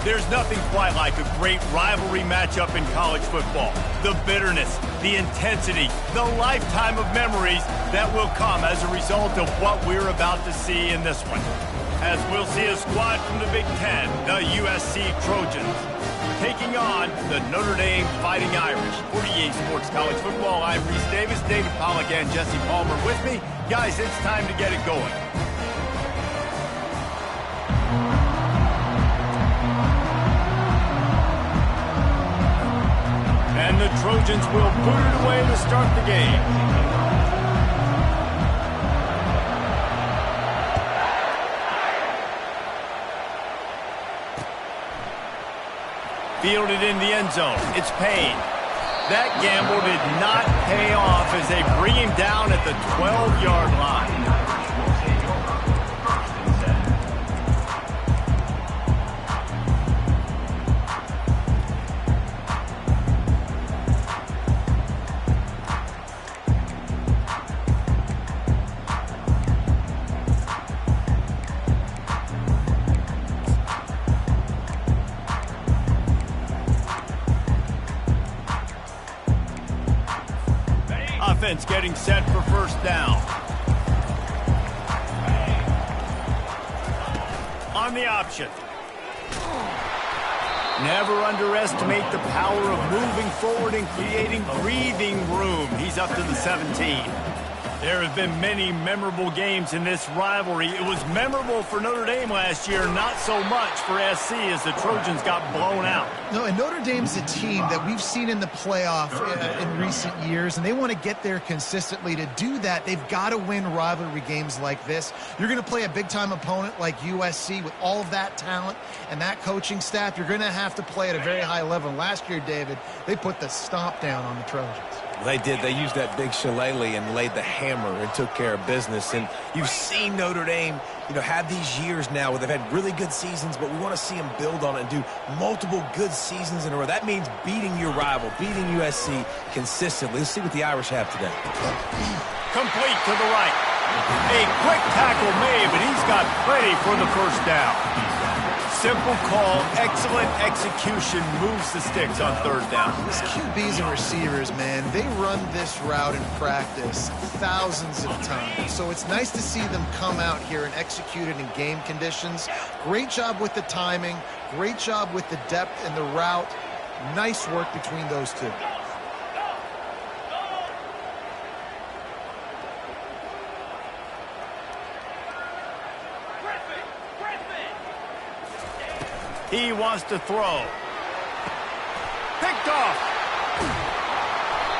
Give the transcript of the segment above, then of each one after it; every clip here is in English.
There's nothing quite like a great rivalry matchup in college football. The bitterness, the intensity, the lifetime of memories that will come as a result of what we're about to see in this one. As we'll see a squad from the Big Ten, the USC Trojans, taking on the Notre Dame Fighting Irish. For EA Sports College Football, I'm Reese Davis, David Pollack, and Jesse Palmer with me. Guys, it's time to get it going. And the Trojans will boot it away to start the game. Fielded in the end zone. It's Payne. That gamble did not pay off as they bring him down at the 12-yard line. Offense getting set for first down. On the option. Never underestimate the power of moving forward and creating breathing room. He's up to the 17. There have been many memorable games in this rivalry. It was memorable for Notre Dame last year, not so much for SC as the Trojans got blown out. No, and Notre Dame's a team that we've seen in the playoff in recent years, and they want to get there consistently. To do that, they've got to win rivalry games like this. You're going to play a big-time opponent like USC with all of that talent and that coaching staff. You're going to have to play at a very high level. Last year, David, they put the stomp down on the Trojans. They did. They used that big shillelagh and laid the hammer and took care of business. And you've seen Notre Dame, have these years now where they've had really good seasons, but we want to see them build on it and do multiple good seasons in a row. That means beating your rival, beating USC consistently. Let's see what the Irish have today. Complete to the right. A quick tackle made, but he's got plenty for the first down. Simple call, excellent execution, moves the sticks on third down. These QBs and receivers, man, they run this route in practice thousands of times. So it's nice to see them come out here and execute it in game conditions. Great job with the timing, great job with the depth and the route. Nice work between those two. He wants to throw. Picked off.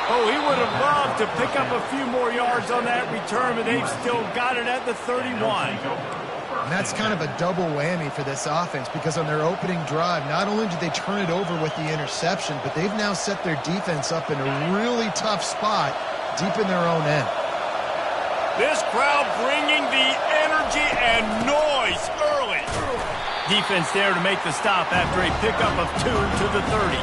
Oh, he would have loved to pick up a few more yards on that return, but they've still got it at the 31. And that's kind of a double whammy for this offense because on their opening drive, not only did they turn it over with the interception, but they've now set their defense up in a really tough spot deep in their own end. This crowd bringing the energy and noise early. Defense there to make the stop after a pickup of 2 to the 30.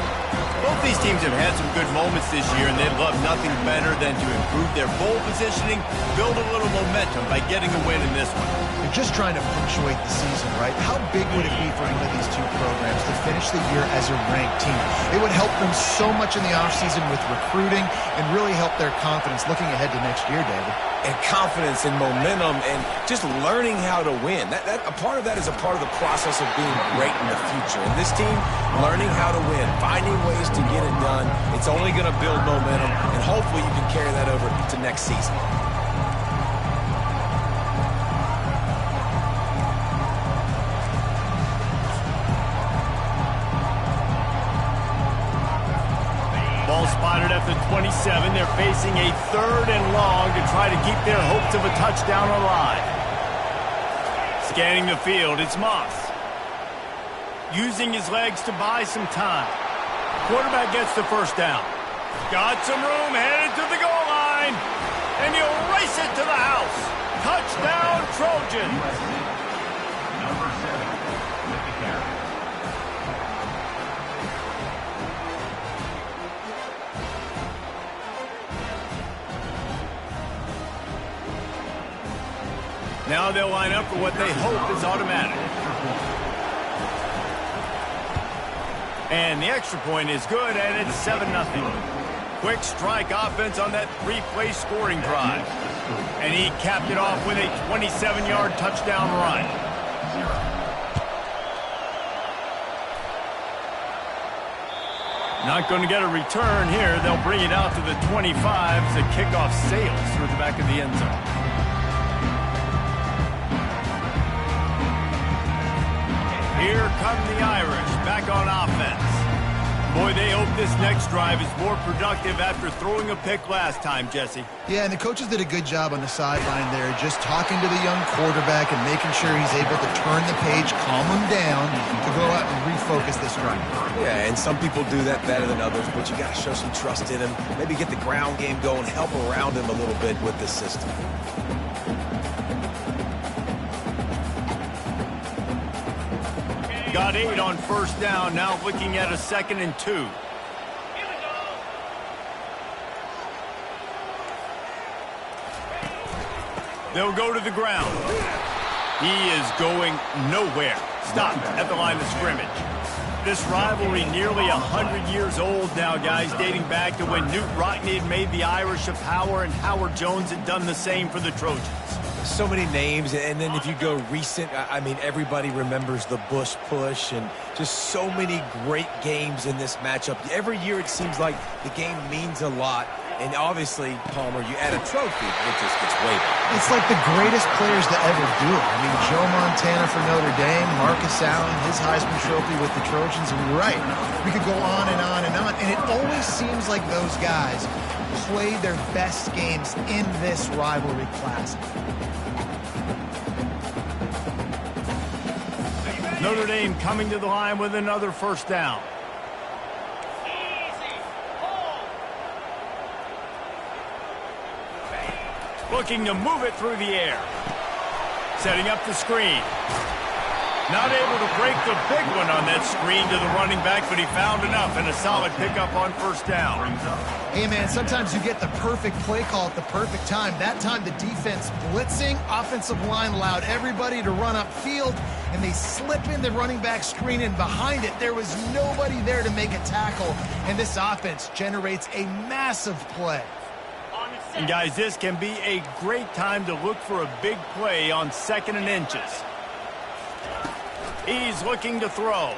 Both these teams have had some good moments this year, and they'd love nothing better than to improve their bowl positioning, build a little momentum by getting a win in this one. They're just trying to punctuate the season, right? How big would it be for one of these two programs to finish the year as a ranked team? It would help them so much in the offseason with recruiting and really help their confidence looking ahead to next year, David. And confidence and momentum and just learning how to win. A part of that is a part of the process of being great in the future. And this team, learning how to win, finding ways to get it done, it's only going to build momentum, and hopefully you can carry that over to next season. Ball spotted at the 27. They're facing a 3rd and long to try to keep their hopes of a touchdown alive. Scanning the field, it's Moss. Using his legs to buy some time. Quarterback gets the first down. Got some room, headed to the goal line. And he'll race it to the house. Touchdown, Trojans. Now they'll line up for what they hope is automatic. And the extra point is good, and it's 7-0. Quick strike offense on that 3-play scoring drive. And he capped it off with a 27-yard touchdown run. Not going to get a return here. They'll bring it out to the 25 as the kickoff sails through the back of the end zone. Here come the Irish back on offense. Boy, they hope this next drive is more productive after throwing a pick last time, Jesse. Yeah, and the coaches did a good job on the sideline there, just talking to the young quarterback and making sure he's able to turn the page, calm him down, to go out and refocus this drive. Yeah, and some people do that better than others, but you got to show some trust in him. Maybe get the ground game going, help around him a little bit with this system. Got 8 on first down, now looking at a 2nd and 2. They'll go to the ground. He is going nowhere. Stopped at the line of scrimmage. This rivalry nearly 100 years old now, guys, dating back to when Knute Rockne had made the Irish a power and Howard Jones had done the same for the Trojans. So many names, and then if you go recent, I mean, everybody remembers the Bush push and just so many great games in this matchup. Every year it seems like the game means a lot, and obviously, Palmer, you add a trophy, it just gets way better. It's like the greatest players to ever do it. I mean, Joe Montana for Notre Dame, Marcus Allen, his Heisman Trophy with the Trojans, and you're right. We could go on and on and on, and it always seems like those guys play their best games in this rivalry classic. Notre Dame coming to the line with another first down. Looking to move it through the air. Setting up the screen. Not able to break the big one on that screen to the running back, but he found enough and a solid pickup on first down. Hey, man, sometimes you get the perfect play call at the perfect time. That time, the defense blitzing, offensive line allowed everybody to run upfield, and they slip in the running back screen, and behind it, there was nobody there to make a tackle, and this offense generates a massive play. And, guys, this can be a great time to look for a big play on 2nd and inches. He's looking to throw.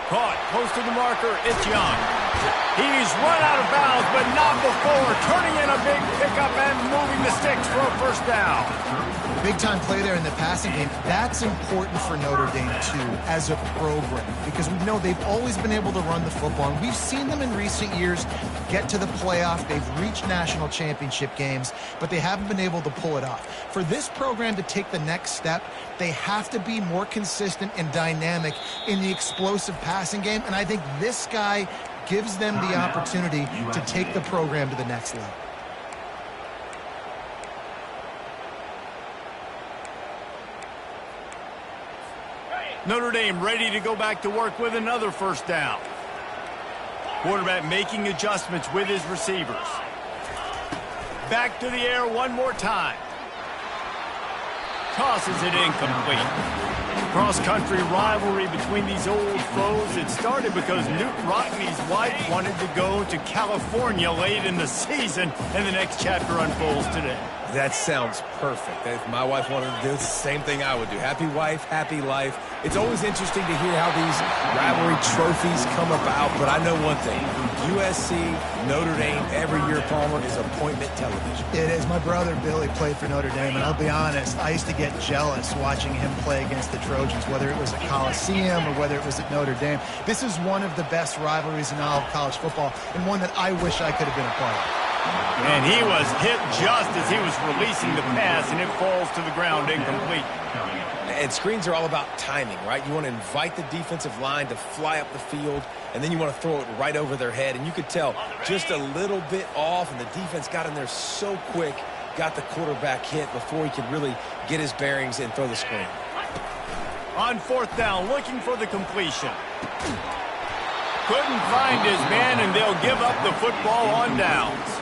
Caught close to the marker. It's Young. He's run out of bounds, but not before turning in a big pickup and moving the sticks for a first down. Big-time play there in the passing game. That's important for Notre Dame, too, as a program, because we know they've always been able to run the football, and we've seen them in recent years get to the playoff. They've reached national championship games, but they haven't been able to pull it off. For this program to take the next step, they have to be more consistent and dynamic in the explosive passing game, and I think this guy gives them the opportunity to take the program to the next level. Notre Dame ready to go back to work with another first down. Quarterback making adjustments with his receivers. Back to the air one more time. Tosses it incomplete. Cross-country rivalry between these old foes. It started because Knute Rockne's wife wanted to go to California late in the season, and the next chapter unfolds today. That sounds perfect. If my wife wanted to do the same thing I would do. Happy wife, happy life. It's always interesting to hear how these rivalry trophies come about, but I know one thing. USC, Notre Dame, every year, Palmer, is appointment television. It is. My brother Billy played for Notre Dame, and I'll be honest, I used to get jealous watching him play against the Trojans, whether it was at Coliseum or whether it was at Notre Dame. This is one of the best rivalries in all of college football, and one that I wish I could have been a part of. And he was hit just as he was releasing the pass, and it falls to the ground incomplete. And screens are all about timing, right? You want to invite the defensive line to fly up the field, and then you want to throw it right over their head. And you could tell just a little bit off, and the defense got in there so quick, got the quarterback hit before he could really get his bearings and throw the screen. On fourth down, looking for the completion. Couldn't find his man, and they'll give up the football on downs.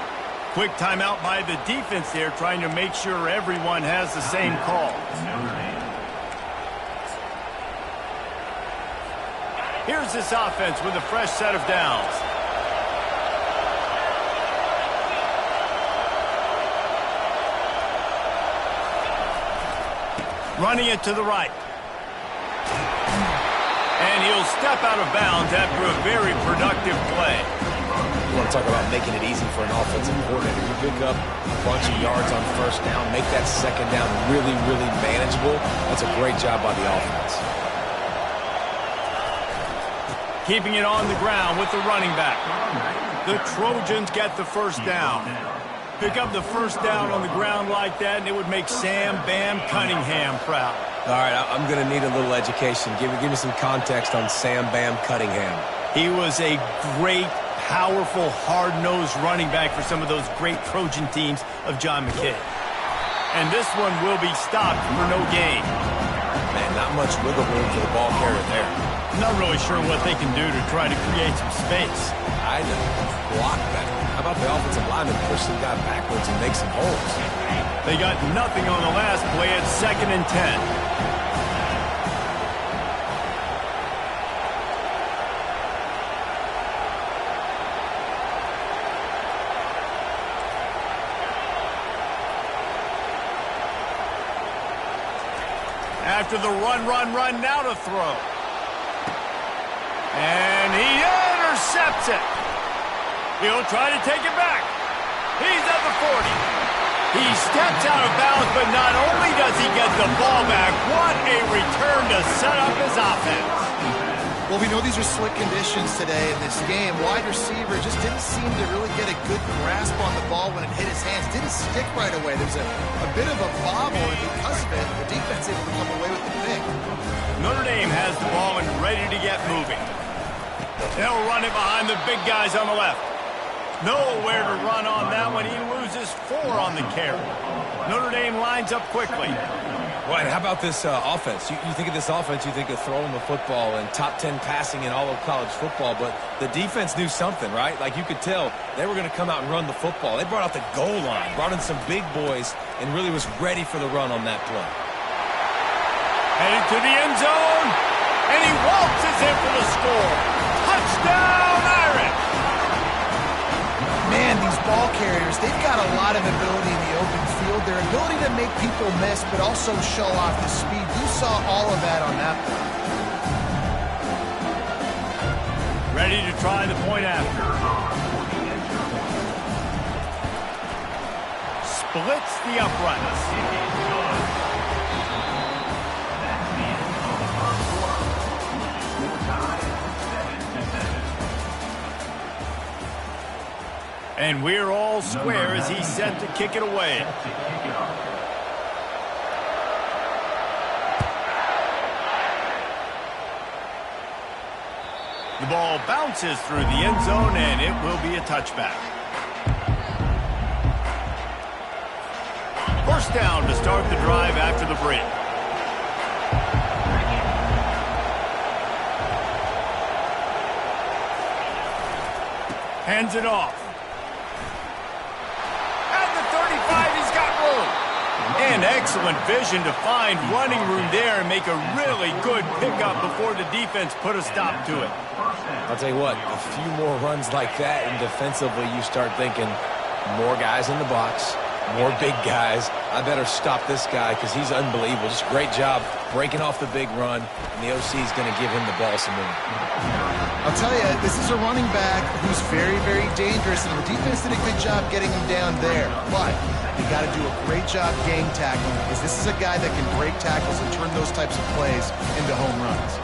Quick timeout by the defense there, trying to make sure everyone has the same call. Here's this offense with a fresh set of downs. Running it to the right. And he'll step out of bounds after a very productive play. You want to talk about making it easy for an offensive coordinator. You pick up a bunch of yards on first down, make that second down really, really manageable. That's a great job by the offense. Keeping it on the ground with the running back. The Trojans get the first down. Pick up the first down on the ground like that, and it would make Sam Bam Cunningham proud. All right, I'm going to need a little education. Give me some context on Sam Bam Cunningham. He was a great, powerful, hard-nosed running back for some of those great Trojan teams of John McKay. And this one will be stopped for no gain. Man, not much wiggle room for the ball carrier there. Not really sure what they can do to try to create some space. I know. Block better. How about the offensive lineman push some guy backwards and make some holes? They got nothing on the last play at 2nd and 10. After the run, now to throw. And he intercepts it. He'll try to take it back. He's at the 40. He steps out of bounds, but not only does he get the ball back, what a return to set up his offense. Well, we know these are slick conditions today in this game. Wide receiver just didn't seem to really get a good grasp on the ball when it hit his hands. Didn't stick right away. There's a bit of a bobble, and because of it, the defense able to come away with the pick. Notre Dame has the ball and ready to get moving. They'll run it behind the big guys on the left. Nowhere to run on that one. He loses 4 on the carry. Notre Dame lines up quickly. Well, and how about this offense? You think of this offense, you think of throwing the football and top 10 passing in all of college football, but the defense knew something, right? Like you could tell they were going to come out and run the football. They brought out the goal line, brought in some big boys, and really was ready for the run on that play. Headed to the end zone, and he waltzes in for the score. Touchdown, Irish! Man, these ball carriers, they've got a lot of ability in the open field. Their ability to make people miss, but also show off the speed. You saw all of that on that play. Ready to try the point after. Splits the uprights. And we're all square as he's set to kick it away. The ball bounces through the end zone, and it will be a touchback. First down to start the drive after the break. Hands it off. At the 35, he's got room. And excellent vision to find running room there and make a really good pickup before the defense put a stop to it. I'll tell you what, a few more runs like that, and defensively you start thinking more guys in the box, more big guys. I better stop this guy because he's unbelievable. Just great job breaking off the big run, and the OC is going to give him the ball some more. I'll tell you, this is a running back who's very, very dangerous, and the defense did a good job getting him down there. But you got to do a great job game tackling because this is a guy that can break tackles and turn those types of plays into home runs.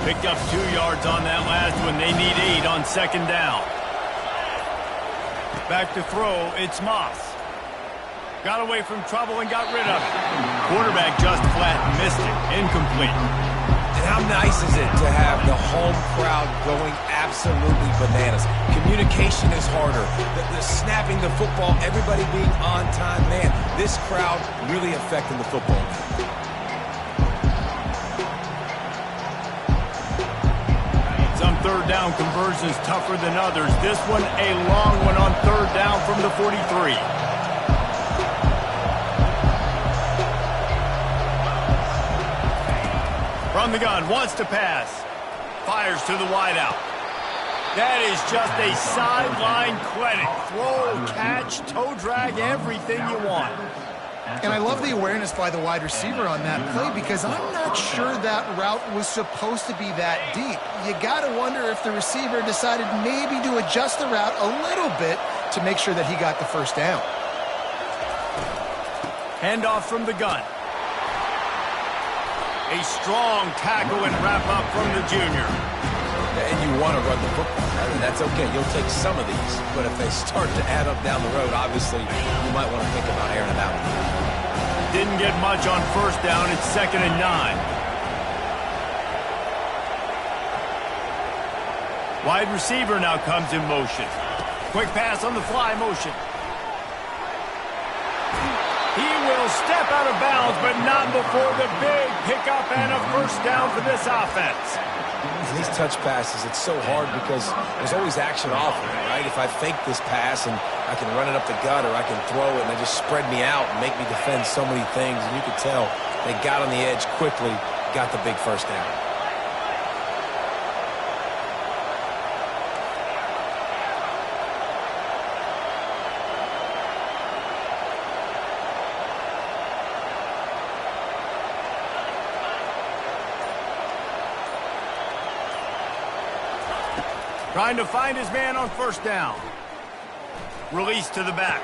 Picked up 2 yards on that last one. They need 8 on second down. Back to throw, it's Moss. Got away from trouble and got rid of it. Quarterback just flat missed it. Incomplete. And how nice is it to have the home crowd going absolutely bananas? Communication is harder. The snapping the football, everybody being on time. Man, this crowd really affecting the football. third down conversions tougher than others. This one a long one on third down from the 43. From the gun, wants to pass. Fires to the wideout. That is just a sideline clinic. Throw, catch, toe drag, everything you want. And I love the awareness by the wide receiver on that play because I'm not sure that route was supposed to be that deep. You got to wonder if the receiver decided maybe to adjust the route a little bit to make sure that he got the first down. Handoff from the gun. A strong tackle and wrap up from the junior. And you want to run the football. I mean, that's okay. You'll take some of these. But if they start to add up down the road, obviously, you might want to think about airing it out. Didn't get much on first down. It's 2nd and 9. Wide receiver now comes in motion. Quick pass on the fly motion. He will step out of bounds, but not before the big pickup and a first down for this offense. These touch passes, it's so hard because there's always action off of it, right? If I fake this pass and I can run it up the gut or I can throw it and they just spread me out and make me defend so many things, and you could tell they got on the edge quickly, got the big first down. Trying to find his man on first down. Release to the back.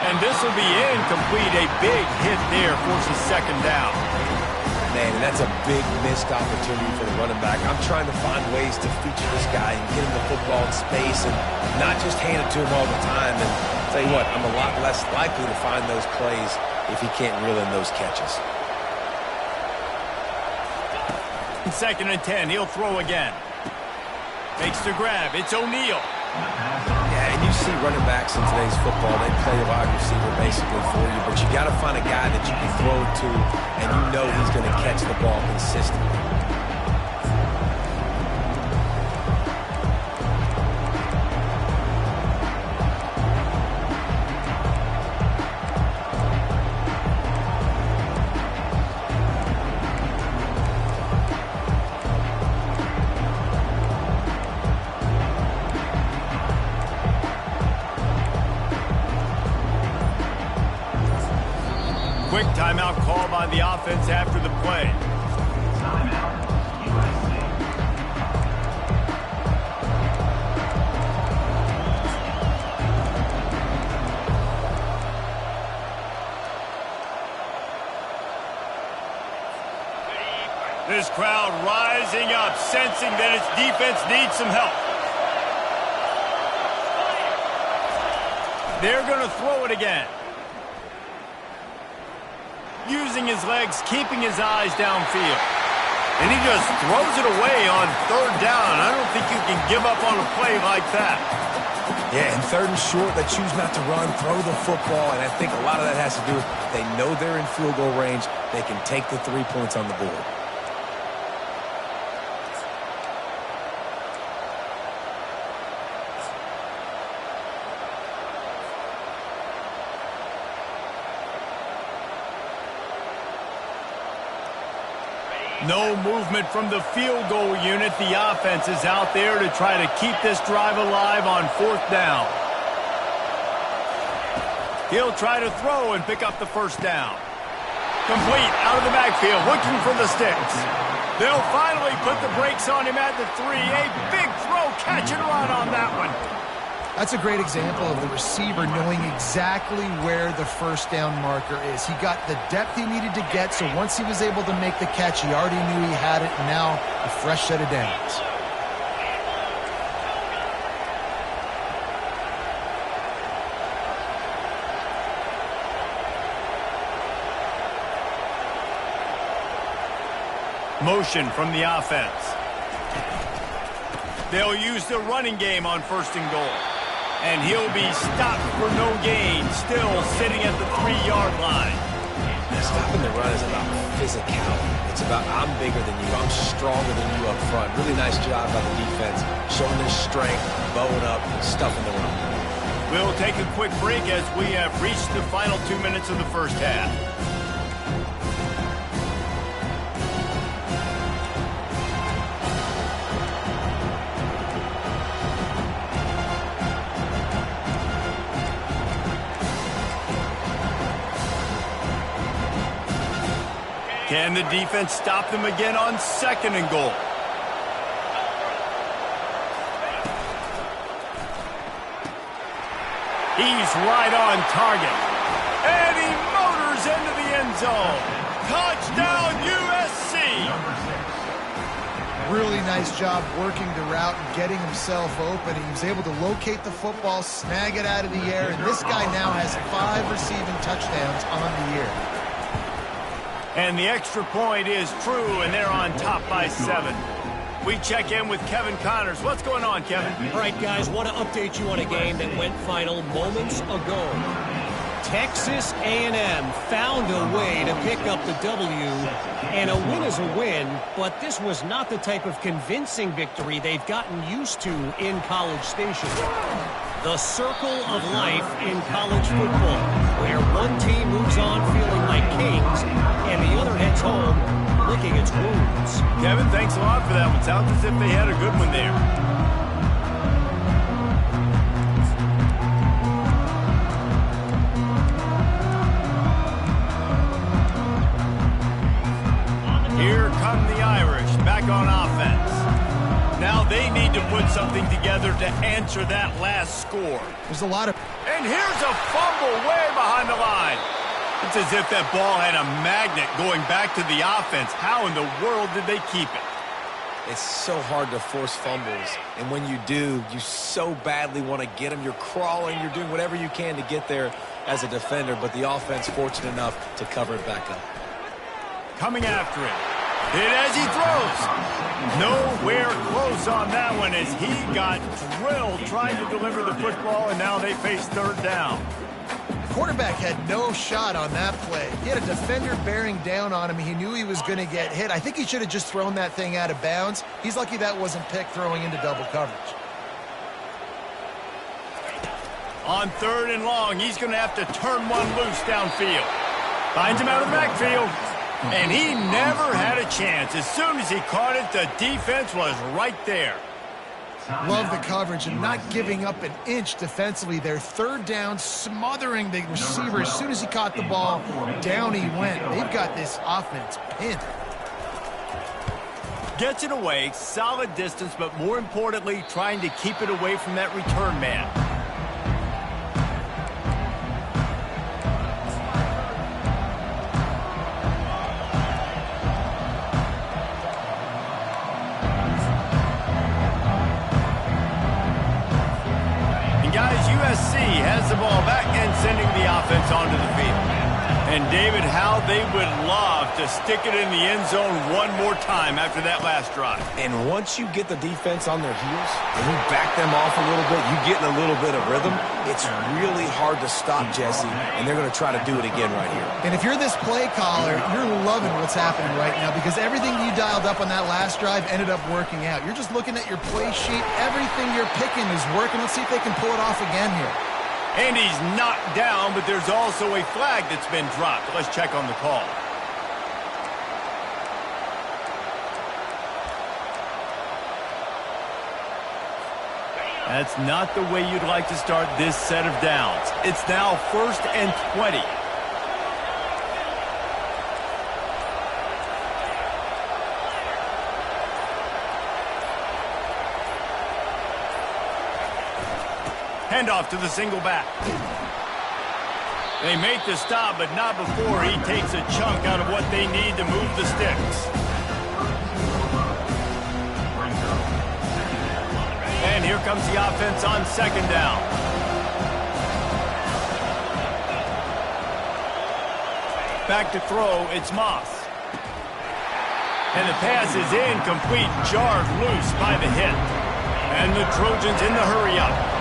And this will be incomplete. A big hit there forces 2nd down. Man, that's a big missed opportunity for the running back. I'm trying to find ways to feature this guy and get him the football in space and not just hand it to him all the time. And tell you what, I'm a lot less likely to find those plays if he can't reel in those catches. 2nd and 10. He'll throw again. Makes the grab. It's O'Neal. Yeah, and you see running backs in today's football, they play a wide receiver basically for you, but you got to find a guy that you can throw it to and you know he's going to catch the ball consistently. Quick timeout call by the offense after the play. Timeout, USA. This crowd rising up, sensing that its defense needs some help. They're going to throw it again. Using his legs, keeping his eyes downfield. And he just throws it away on third down. I don't think you can give up on a play like that. Yeah, and 3rd and short, they choose not to run, throw the football, and I think a lot of that has to do with they know they're in field goal range. They can take the 3 points on the board. No movement from the field goal unit. The offense is out there to try to keep this drive alive on 4th down. He'll try to throw and pick up the first down. Complete out of the backfield, looking for the sticks. They'll finally put the brakes on him at the 3. A big throw, catch and run on that one. That's a great example of the receiver knowing exactly where the first down marker is. He got the depth he needed to get, so once he was able to make the catch, he already knew he had it, and now a fresh set of downs. Motion from the offense. They'll use the running game on 1st and goal. And he'll be stopped for no gain, still sitting at the 3-yard line. So Stopping the run is about physicality. It's about I'm bigger than you, I'm stronger than you up front. Really nice job by the defense, showing their strength, bowing up, stuffing the run. We'll take a quick break as we have reached the final 2 minutes of the first half. Can the defense stop them again on 2nd and goal? He's right on target. And he motors into the end zone. Touchdown, USC! Really nice job working the route and getting himself open. He was able to locate the football, snag it out of the air, and this guy now has 5 receiving touchdowns on the year. And the extra point is true, and they're on top by 7. We check in with Kevin Connors. What's going on, Kevin? All right, guys, want to update you on a game that went final moments ago. Texas A&M found a way to pick up the W, and a win is a win, but this was not the type of convincing victory they've gotten used to in College Station. The circle of life in college football, where one team moves on feeling like kings, and the other heads home licking its wounds. Kevin, thanks a lot for that one. Sounds as if they had a good one there. Here come the Irish, back on offense. Now they need to put something together to answer that last score. There's a lot of... And here's a fumble way behind the line. It's as if that ball had a magnet going back to the offense. How in the world did they keep it? It's so hard to force fumbles, and when you do, you so badly want to get them. You're crawling, you're doing whatever you can to get there as a defender, but the offense fortunate enough to cover it back up. Coming after him. Hit as he throws. Nowhere close on that one as he got drilled trying to deliver the football, and now they face 3rd down. The quarterback had no shot on that play. He had a defender bearing down on him. He knew he was going to get hit. I think he should have just thrown that thing out of bounds. He's lucky that wasn't picked throwing into double coverage. On 3rd and long, he's going to have to turn one loose downfield. Finds him out of the backfield. And he never had a chance. As soon as he caught it, the defense was right there. Love the coverage and not giving up an inch defensively. Their 3rd down, smothering the receiver. As soon as he caught the ball, down he went. They've got this offense pinned. Gets it away, solid distance, but more importantly, trying to keep it away from that return man. USC has the ball back and sending the offense onto the field. And David, how they would love to stick it in the end zone one more time after that last drive. And once you get the defense on their heels and you back them off a little bit, you get in a little bit of rhythm, it's really hard to stop Jesse, and they're going to try to do it again right here. And if you're this play caller, you're loving what's happening right now because everything you dialed up on that last drive ended up working out. You're just looking at your play sheet. Everything you're picking is working. Let's see if they can pull it off again here. And he's knocked down, but there's also a flag that's been dropped. Let's check on the call. That's not the way you'd like to start this set of downs. It's now 1st and 20. Handoff to the single back. They make the stop, but not before he takes a chunk out of what they need to move the sticks. And here comes the offense on 2nd down. Back to throw, it's Moss. And the pass is incomplete, jarred loose by the hit. And the Trojans in the hurry up.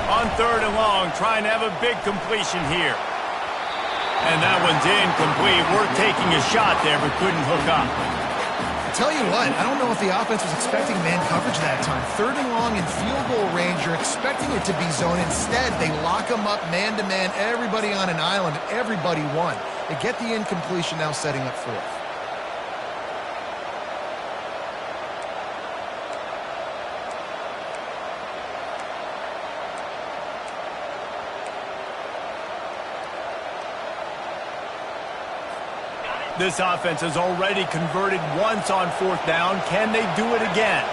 On 3rd and long, trying to have a big completion here. And that one's incomplete. We're taking a shot there, but couldn't hook up. Tell you what, I don't know if the offense was expecting man coverage that time. 3rd and long in field goal range, you're expecting it to be zone. Instead, they lock them up man-to-man, everybody on an island, everybody won. They get the incompletion, now setting up 4th. This offense has already converted once on 4th down. Can they do it again?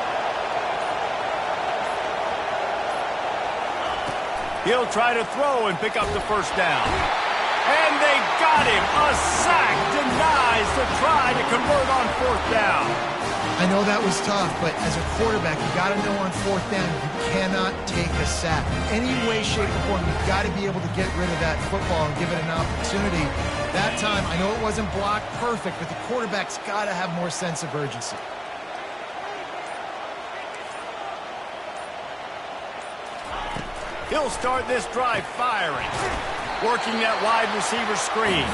He'll try to throw and pick up the 1st down. And they got him. A sack denies the try to convert on 4th down. I know that was tough, but as a quarterback, you got to know on 4th down, you cannot take a sack. Any way, shape, or form, you've got to be able to get rid of that football and give it an opportunity. That time, I know it wasn't blocked perfect, but the quarterback's got to have more sense of urgency. He'll start this drive firing, working that wide receiver screen.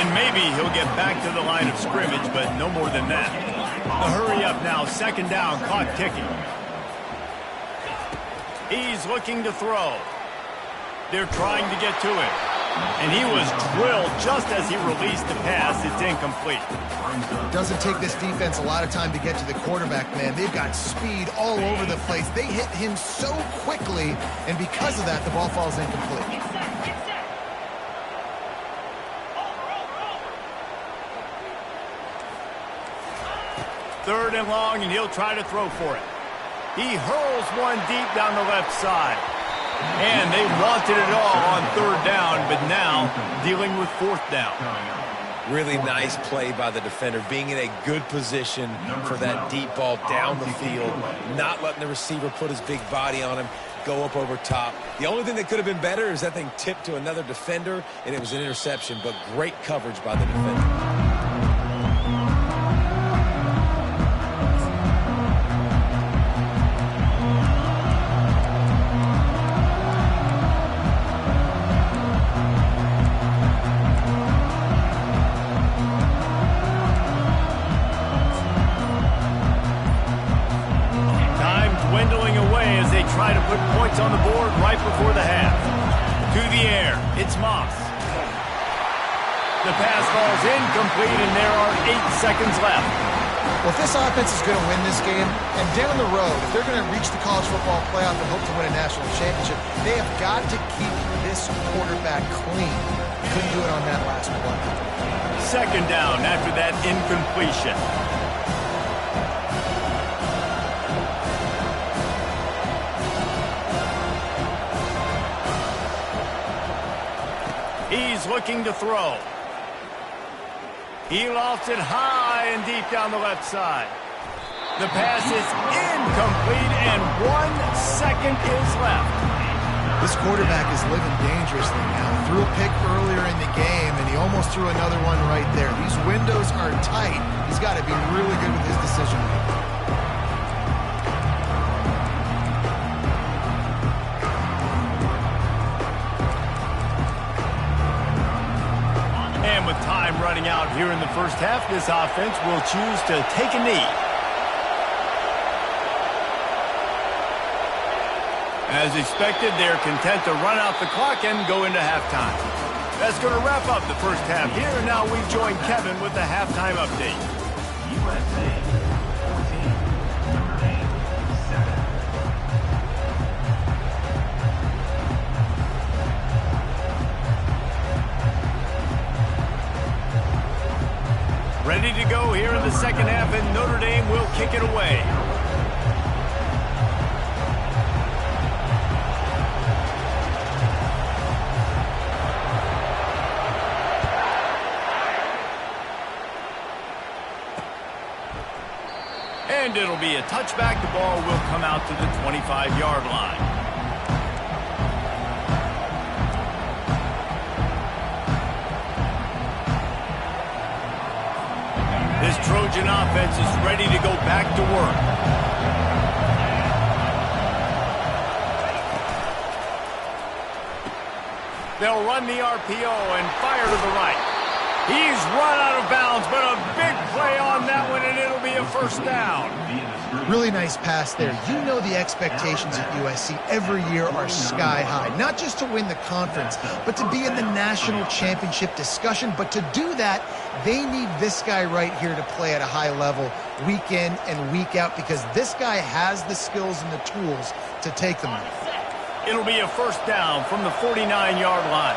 And maybe he'll get back to the line of scrimmage, but no more than that. A hurry up now, 2nd down, clock ticking. He's looking to throw. They're trying to get to him. And he was drilled just as he released the pass. It's incomplete. Doesn't take this defense a lot of time to get to the quarterback, man. They've got speed all over the place. They hit him so quickly, and because of that, the ball falls incomplete. Third and long, and he'll try to throw for it. He hurls one deep down the left side. And they wanted it all on 3rd down, but now dealing with 4th down. Really nice play by the defender, being in a good position for that deep ball down the field, not letting the receiver put his big body on him, go up over top. The only thing that could have been better is that thing tipped to another defender, and it was an interception, but great coverage by the defender. Try to put points on the board right before the half. To the air, it's Moss. The pass falls incomplete, and there are 8 seconds left. Well, if this offense is going to win this game, and down the road, if they're going to reach the college football playoff and hope to win a national championship, they have got to keep this quarterback clean. Couldn't do it on that last play. 2nd down after that incompletion. He's looking to throw. He lofts it high and deep down the left side. The pass is incomplete, and 1 second is left. This quarterback is living dangerously now. Threw a pick earlier in the game, and he almost threw another one right there. These windows are tight. He's got to be really good with his decision making. And with time running out here in the first half, this offense will choose to take a knee. As expected, they're content to run out the clock and go into halftime. That's going to wrap up the first half here, and now we join Kevin with the halftime update. USA 14, Notre Dame 7. Ready to go here in the second half, and Notre Dame will kick it away. And it'll be a touchback. The ball will come out to the 25-yard line. This Trojan offense is ready to go back to work. They'll run the RPO and fire to the right. He's run out of bounds, but a big play on that one, and it'll be a first down. Really nice pass there. You know the expectations at USC every year are sky high. Not just to win the conference, but to be in the national championship discussion. But to do that, they need this guy right here to play at a high level week in and week out, because this guy has the skills and the tools to take them there. It'll be a first down from the 49-yard line.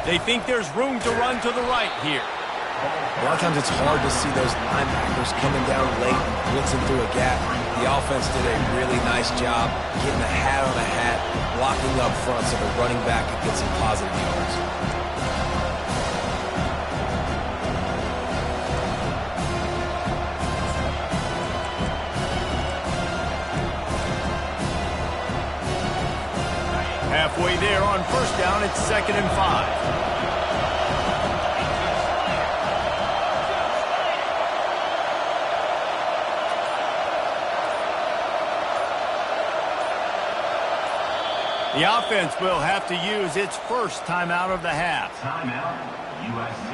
They think there's room to run to the right here. A lot of times it's hard to see those linebackers coming down late and blitzing through a gap. The offense did a really nice job getting a hat on a hat, blocking up front so the running back could get some positive yards. Halfway there on first down, it's 2nd and 5. The offense will have to use its first timeout of the half. Timeout, USC.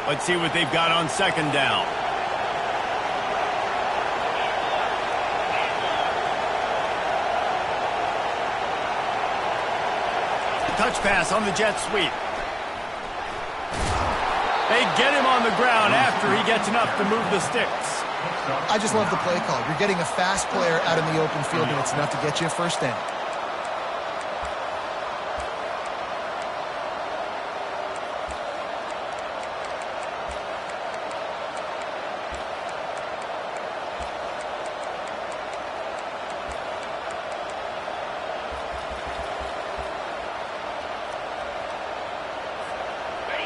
Let's see what they've got on 2nd down. Touch pass on the jet sweep. They get him on the ground after he gets enough to move the sticks. I just love the play call. You're getting a fast player out in the open field, and it's enough to get you a first down.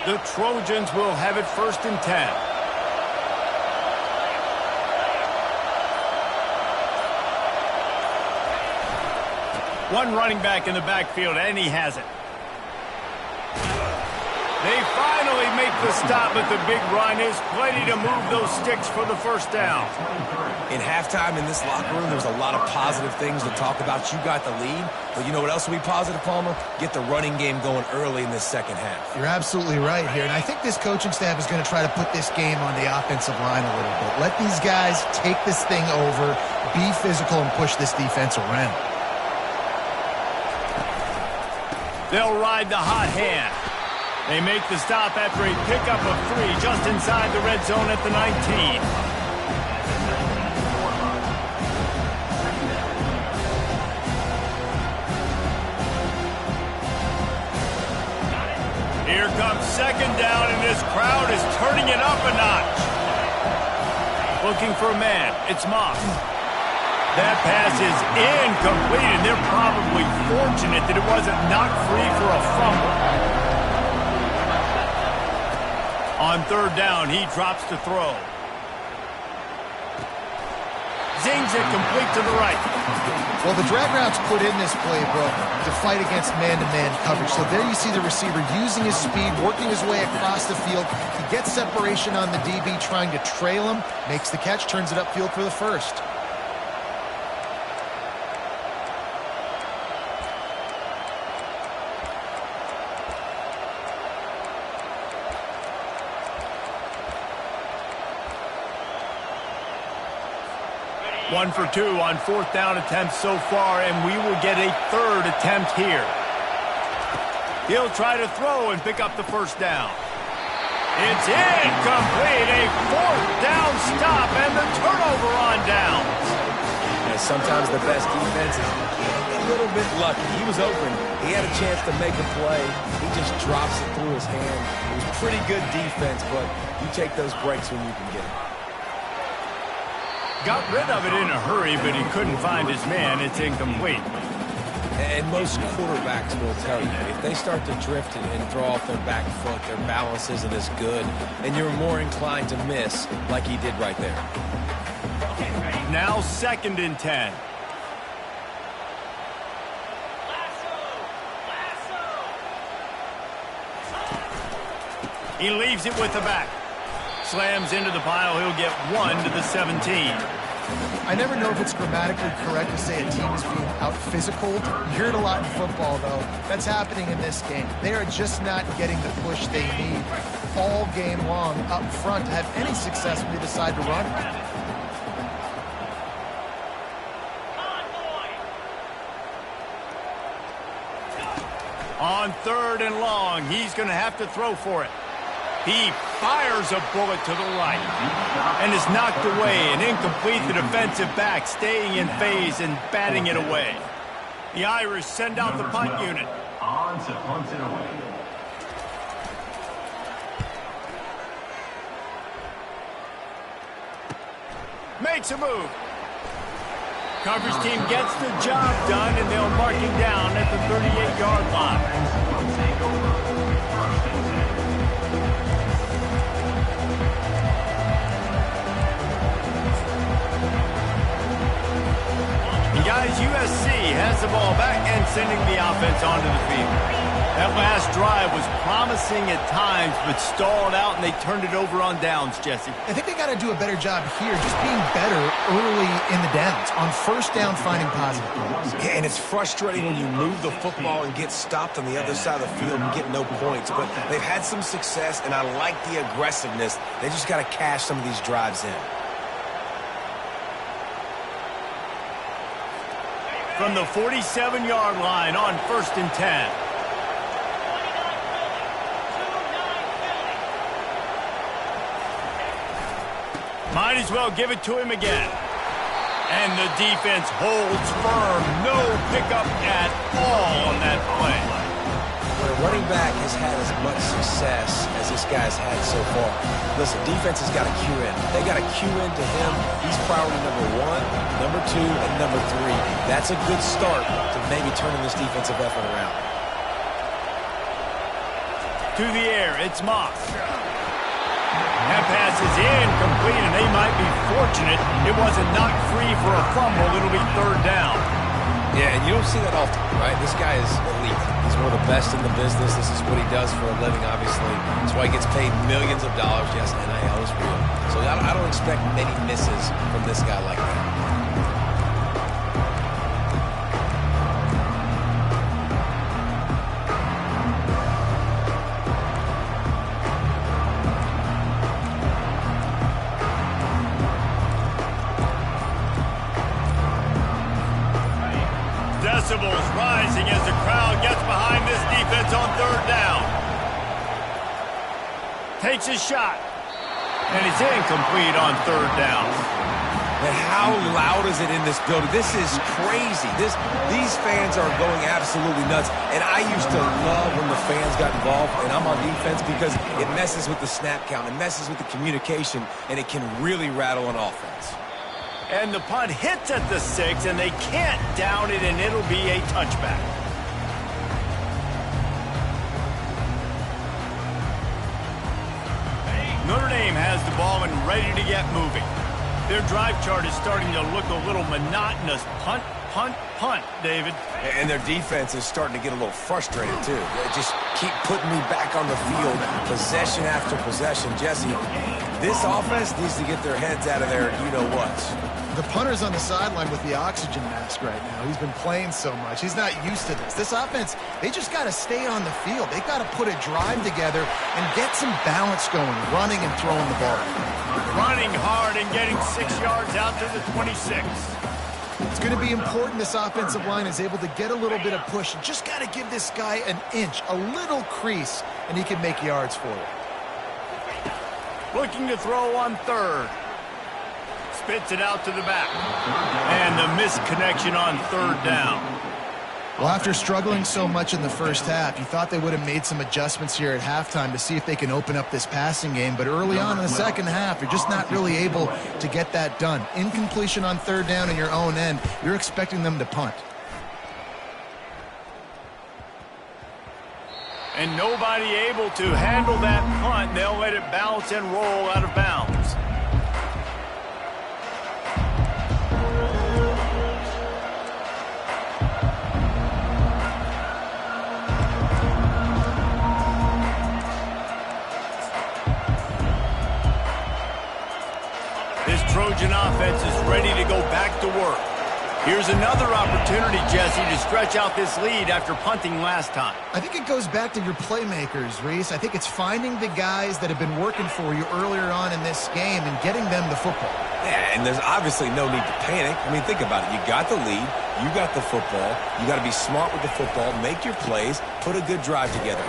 The Trojans will have it 1st and 10. One running back in the backfield, and he has it. They finally make the stop, but the big run is plenty to move those sticks for the first down. In halftime in this locker room, there's a lot of positive things to talk about. You got the lead, but you know what else will be positive, Palmer? Get the running game going early in this second half. You're absolutely right here, and I think this coaching staff is going to try to put this game on the offensive line a little bit. Let these guys take this thing over, be physical, and push this defense around. They'll ride the hot hand. They make the stop after a pickup of 3 just inside the red zone at the 19. Here comes 2nd down, and this crowd is turning it up a notch. Looking for a man. It's Moss. That pass is incomplete, and they're probably fortunate that it wasn't knocked free for a fumble. On 3rd down, he drops to throw. Zings it complete to the right. Well, the drag routes put in this playbook to fight against man-to-man coverage. So there you see the receiver using his speed, working his way across the field. He gets separation on the DB, trying to trail him, makes the catch, turns it upfield for the first. One for 2 on 4th down attempts so far, and we will get a 3rd attempt here. He'll try to throw and pick up the first down. It's incomplete. A 4th down stop and the turnover on downs. And sometimes the best defense is a little bit lucky. He was open. He had a chance to make a play. He just drops it through his hand. It was pretty good defense, but you take those breaks when you can get them. Got rid of it in a hurry, but he couldn't find his man. It's incomplete. And most quarterbacks will tell you, if they start to drift and throw off their back foot, their balance isn't as good, and you're more inclined to miss like he did right there. Now 2nd and 10. He leaves it with the back. Slams into the pile. He'll get 1 to the 17. I never know if it's grammatically correct to say a team is being out-physicaled. You hear it a lot in football, though. That's happening in this game. They are just not getting the push they need all game long up front to have any success when they decide to run. On 3rd and long, he's going to have to throw for it. He fires a bullet to the right and is knocked away and incomplete. The defensive back staying in phase and batting it away. The Irish send out the punt unit. On to punt it away. Makes a move. Coverage team gets the job done, and they'll mark him down at the 38-yard line. And guys, USC has the ball back and sending the offense onto the field. That last drive was promising at times, but stalled out, and they turned it over on downs, Jesse. I think they got to do a better job here, just being better early in the downs. On 1st down, finding positive plays. Yeah, and it's frustrating when you move the football and get stopped on the other side of the field and get no points. But they've had some success, and I like the aggressiveness. They just got to cash some of these drives in. From the 47-yard line on 1st and 10. Might as well give it to him again. And the defense holds firm. No pickup at all on that play. When a running back has had as much success as this guy's had so far, listen, defense has got to cue in. They got to cue in to him. He's priority number 1, number 2, and number 3. That's a good start to maybe turning this defensive effort around. To the air, it's Moss. That pass is incomplete, and they might be fortunate it wasn't knocked free for a fumble. It'll be 3rd down. Yeah, and you don't see that often, right? This guy is elite. He's one of the best in the business. This is what he does for a living, obviously. That's why he gets paid millions of dollars. Yes, NIL is real. So I don't expect many misses from this guy like that. Decibels rising as the crowd gets behind this defense on 3rd down. Takes a shot. And it's incomplete on 3rd down. Man, how loud is it in this building? This is crazy. These fans are going absolutely nuts. And I used to love when the fans got involved, and I'm on defense, because it messes with the snap count. It messes with the communication, and it can really rattle an offense. And the punt hits at the 6, and they can't down it, and it'll be a touchback. Notre Dame has the ball and ready to get moving. Their drive chart is starting to look a little monotonous. Punt, punt, punt, David. And their defense is starting to get a little frustrated, too. They just keep putting me back on the field, possession after possession. Jesse, this offense needs to get their heads out of their you-know-whats. The punter's on the sideline with the oxygen mask right now. He's been playing so much. He's not used to this. This offense, they just got to stay on the field. They've got to put a drive together and get some balance going, running and throwing the ball. Running hard and getting 6 yards out to the 26. It's going to be important this offensive line is able to get a little bit of push. You just got to give this guy an inch, a little crease, and he can make yards for you. Looking to throw on 3rd. Spits it out to the back. And the misconnection on 3rd down. Well, after struggling so much in the first half, you thought they would have made some adjustments here at halftime to see if they can open up this passing game. But early on in the second half, you're just not really able to get that done. Incompletion on 3rd down in your own end, you're expecting them to punt. And nobody able to handle that punt. They'll let it bounce and roll out of bounds. This Trojan offense is ready to go back back to work. Here's another opportunity, Jesse, to stretch out this lead after punting last time. I think it goes back to your playmakers, Reese. I think it's finding the guys that have been working for you earlier on in this game and getting them the football. Yeah, and there's obviously no need to panic. I mean, think about it. You got the lead. You got the football. You got to be smart with the football, make your plays, put a good drive together.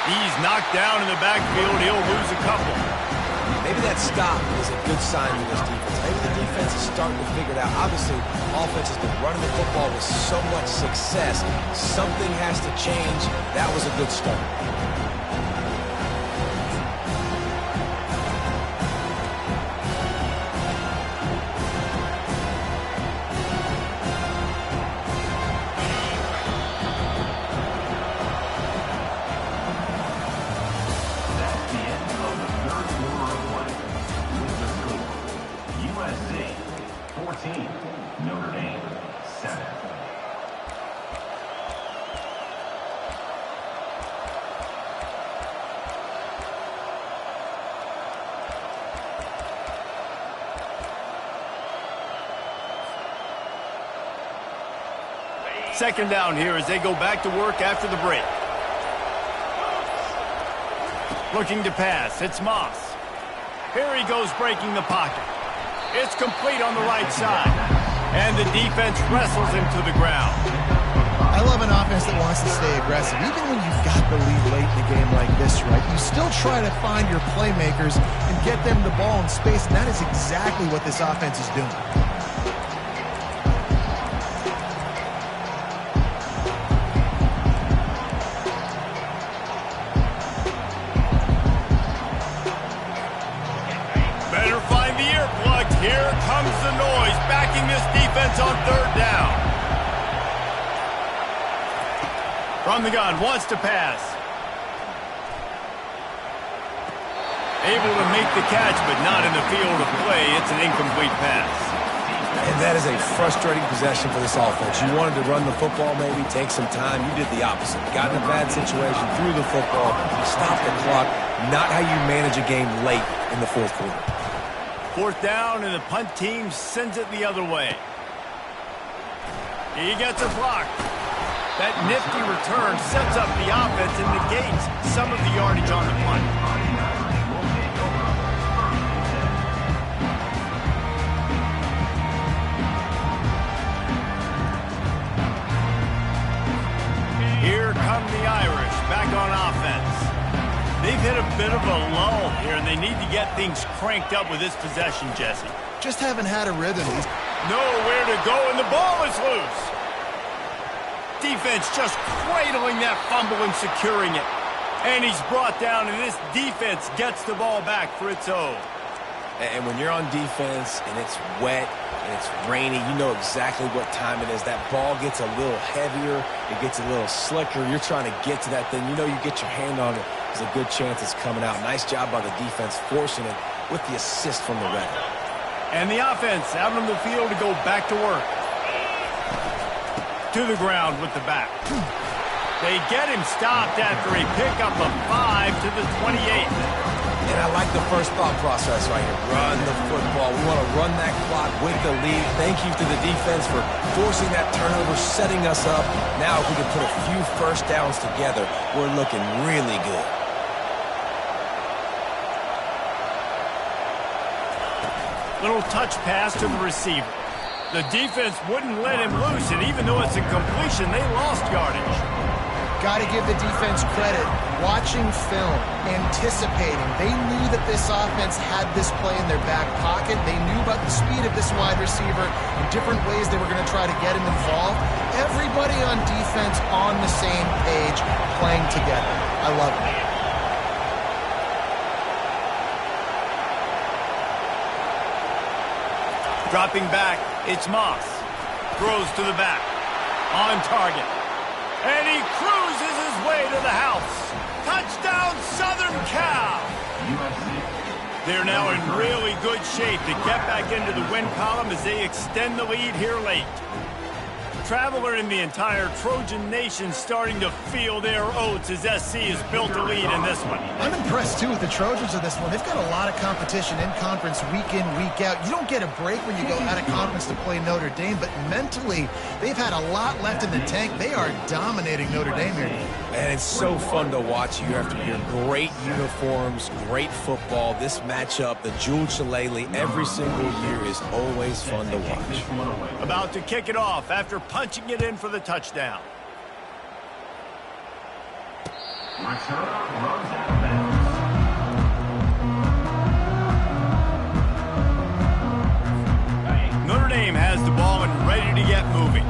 He's knocked down in the backfield. He'll lose a couple. Maybe that stop is a good sign for this defense. Maybe the defense is starting to figure it out. Obviously, offense has been running the football with so much success. Something has to change. That was a good start. Notre Dame 7. Second down here as they go back to work after the break. Looking to pass. It's Moss. Here he goes breaking the pocket. It's complete on the right side. And the defense wrestles him to the ground. I love an offense that wants to stay aggressive. Even when you've got the lead late in a game like this, right, you still try to find your playmakers and get them the ball in space, and that is exactly what this offense is doing. Here comes the noise, backing this defense on third down. From the gun, wants to pass. Able to make the catch, but not in the field of play. It's an incomplete pass. And that is a frustrating possession for this offense. You wanted to run the football, maybe take some time. You did the opposite. Got in a bad situation, threw the football, stopped the clock. Not how you manage a game late in the fourth quarter. Fourth down, and the punt team sends it the other way. He gets a block. That nifty return sets up the offense and negates some of the yardage on the punt. Here come the Irish back on offense. They've hit a bit of a lull here, and they need to get things cranked up with this possession, Jesse. Just haven't had a rhythm. Nowhere to go, and the ball is loose. Defense just cradling that fumble and securing it. And he's brought down, and this defense gets the ball back for its own. And when you're on defense and it's wet and it's rainy, you know exactly what time it is. That ball gets a little heavier. It gets a little slicker. You're trying to get to that thing. You know you get your hand on it. There's a good chance it's coming out. Nice job by the defense forcing it with the assist from the ref. And the offense out on the field to go back to work. To the ground with the back. They get him stopped after a pickup of 5 to the 28. And I like the first thought process right here. Run the football. We want to run that clock with the lead. Thank you to the defense for forcing that turnover, setting us up. Now if we can put a few first downs together, we're looking really good. Little touch pass to the receiver. The defense wouldn't let him loose, and even though it's a completion, they lost yardage. Got to give the defense credit. Watching film, anticipating. They knew that this offense had this play in their back pocket. They knew about the speed of this wide receiver and different ways they were going to try to get him involved. Everybody on defense on the same page, playing together. I love it. Dropping back, it's Moss. Throws to the back. On target. And he cruises his way to the house. Touchdown, Southern Cal! They're now in really good shape to get back into the win column as they extend the lead here late. Traveler and the entire Trojan Nation starting to feel their oats as SC has built a lead in this one. I'm impressed, too, with the Trojans of this one. They've got a lot of competition in conference week in, week out. You don't get a break when you go out of conference to play Notre Dame, but mentally, they've had a lot left in the tank. They are dominating Notre Dame here. And it's so fun to watch year after year. Great uniforms, great football. This matchup, the Jewel Shillelagh, every single year is always fun to watch. About to kick it off after punching it in for the touchdown. Notre Dame has the ball and ready to get moving.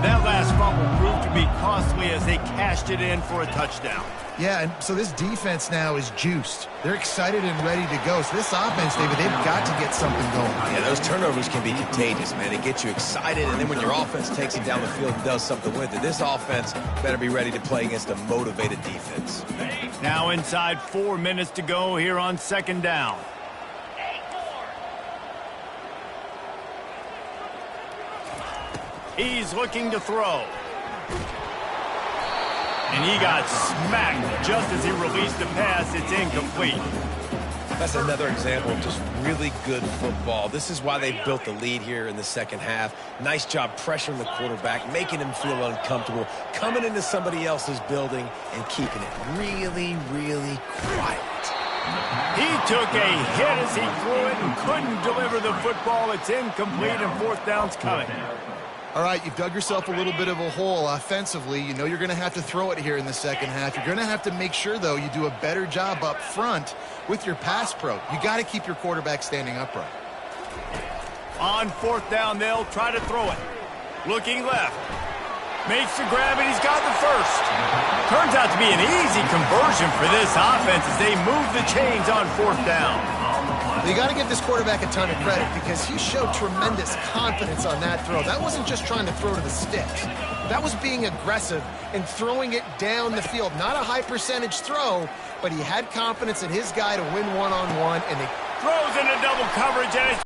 That last fumble proved to be costly as they cashed it in for a touchdown. Yeah, and so this defense now is juiced. They're excited and ready to go. So this offense, David, they've got to get something going. Yeah, those turnovers can be contagious, man. It gets you excited, and then when your offense takes it down the field and does something with it, this offense better be ready to play against a motivated defense. Now inside 4 minutes to go here on second down. He's looking to throw. And he got smacked just as he released the pass. It's incomplete. That's another example of just really good football. This is why they built the lead here in the second half. Nice job pressuring the quarterback, making him feel uncomfortable, coming into somebody else's building and keeping it really, really quiet. He took a hit as he threw it and couldn't deliver the football. It's incomplete and fourth down's coming. All right, you've dug yourself a little bit of a hole offensively. You know you're going to have to throw it here in the second half. You're going to have to make sure, though, you do a better job up front with your pass pro. You got to keep your quarterback standing upright. On fourth down, they'll try to throw it. Looking left. Makes the grab, and he's got the first. Turns out to be an easy conversion for this offense as they move the chains on fourth down. You got to give this quarterback a ton of credit because he showed tremendous confidence on that throw. That wasn't just trying to throw to the sticks. That was being aggressive and throwing it down the field. Not a high percentage throw, but he had confidence in his guy to win one-on-one, and they throws into double coverage, and it's